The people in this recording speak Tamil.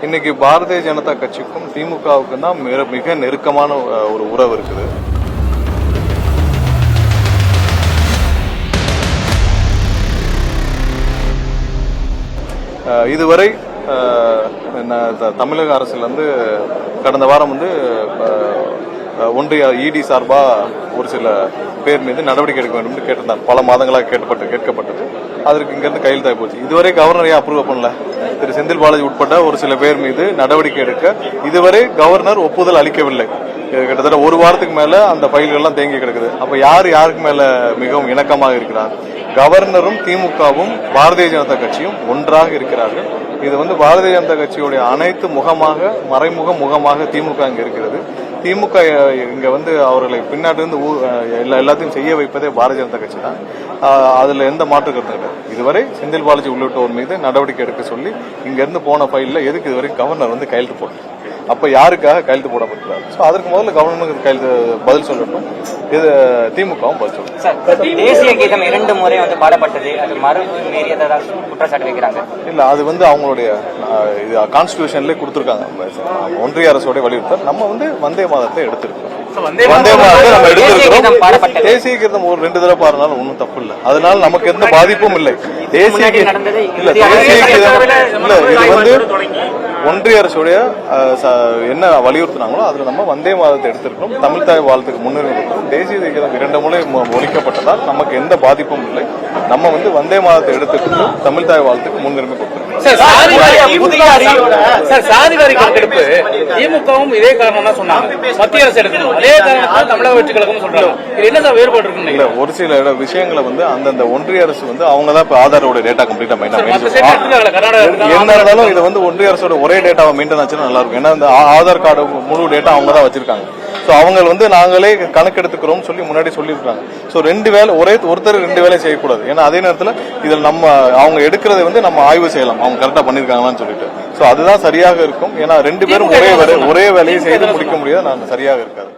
இன்னைக்கு பாரதிய ஜனதா கட்சிக்கும் திமுகவுக்கும் தான் மிக நெருக்கமான ஒரு உறவு இருக்குது. இதுவரை தமிழக அரசுல இருந்து கடந்த வாரம் ஒன்றிய இடி சார்பா ஒரு சில பேர் மீது நடவடிக்கை எடுக்க வேண்டும் என்று கேட்டிருந்தார். பல மாதங்களாக கேட்கப்பட்டது. அதற்கு இங்கிருந்து கையெழுத்தாகி போச்சு. இதுவரை கவர்னர் ஏன் அப்ரூவ் பண்ணல? திரு செந்தில் பாலாஜி உட்பட்ட ஒரு சில பேர் மீது நடவடிக்கை எடுக்க இதுவரை கவர்னர் ஒப்புதல் அளிக்கவில்லை. கிட்டத்தட்ட ஒரு வாரத்துக்கு மேல அந்த ஃபைல்கள்லாம் தேங்கி கிடக்குது. அப்ப யாருக்கு மேல மிகவும் இணக்கமாக இருக்கிறார்? கவர்னரும் திமுகவும் பாரதிய ஜனதா கட்சியும் ஒன்றாக இருக்கிறார்கள். இது பாரதிய ஜனதா கட்சியுடைய அனைத்து மறைமுக முகமாக திமுக இங்க இருக்கிறது. திமுக இங்க அவர்களை பின்னாட்டிலிருந்து எல்லாத்தையும் செய்ய வைப்பதே பாரதிய ஜனதா கட்சி தான். அதுல எந்த மாற்று கருத்தும் இல்லை. இதுவரை செந்தில் பாலாஜி உள்ளிட்டோர் மீது நடவடிக்கை எடுக்க சொல்லி இங்க இருந்து போன ஃபைல்ல எதுக்கு இதுவரை கவர்னர் கையெழுத்து போடல? அப்ப யாருக்காக கையெழுத்து போடப்பட்டிருக்காரு? அதற்கு முதல்ல கவர்னருக்கு கையெழுத்து பதில் சொல்லட்டும். இது திமுகவும் பதில் சொல்லட்டும். தேசிய கீதம் 2 முறை பாடப்பட்டது, அது மரபு மீறியதாக குற்றச்சாட்டு வைக்கிறாங்க. இல்ல, அது அவங்களுடைய கான்ஸ்டிடியூஷன்ல கொடுத்திருக்காங்க. ஒன்றிய அரசோட வலியுறுத்தல். நம்ம வந்தே மாதத்தை எடுத்திருக்கோம். தேசிய கீதம் ஒரு 2 தடவை பாருனாலும் ஒன்னும் தப்பு இல்லை. அதனால நமக்கு எந்த பாதிப்பும் இல்லை. தேசிய கீதம் ஒன்றிய அரசுடைய என்ன வலியுறுத்தினாங்களோ அதுல நம்ம வந்தே மாதத்தை எடுத்திருக்கோம். தமிழ் தாய் வாழ்த்துக்கு முன்னுரிமை கொடுக்கிறோம். தேசிய கீதம் 2 முறை ஒழிக்கப்பட்டதால் நமக்கு எந்த பாதிப்பும் இல்லை. நம்ம வந்தே மாதத்தை எடுத்துக்கிட்டு தமிழ் தாய் வாழ்த்துக்கு முன்னுரிமை கொடுக்கிறோம். சாதிவாரி கணக்கெடுப்பு திமுகவும் இதே காரணம் தான் சொன்னாங்க. மத்திய அரசு எடுக்கணும், அதே காரணம் தமிழக வெற்றி கழகம் சொல்றாங்க. இது என்ன வேறுபாடு இருக்கு? இல்ல, ஒரு சில விஷயங்களை அந்தந்த ஒன்றிய அரசு அவங்கதான் இப்ப ஆதாரோட டேட்டா கம்ப்ளீட்டா என்ன இருந்தாலும் இது ஒன்றிய அரசோட ஒரே டேட்டாவை மெயின்டைன் ஆச்சுன்னா நல்லா இருக்கும். ஏன்னா இந்த ஆதார் கார்டு முழு டேட்டா அவங்க தான் வச்சிருக்காங்க. சோ அவங்க நாங்களே கணக்கெடுத்துக்கிறோம் சொல்லி முன்னாடி சொல்லியிருக்காங்க. சோ 2 வேலை ஒருத்தர் 2 வேலை செய்யக்கூடாது. ஏன்னா அதே நேரத்தில் இதில் அவங்க எடுக்கிறத நம்ம ஆய்வு செய்யலாம், அவங்க கரெக்டா பண்ணிருக்காங்களான்னு சொல்லிட்டு. சோ அதுதான் சரியாக இருக்கும். ஏன்னா 2 பேரும் ஒரே வேலையை செய்து முடிக்க முடியாது. நான் சரியாக இருக்காது.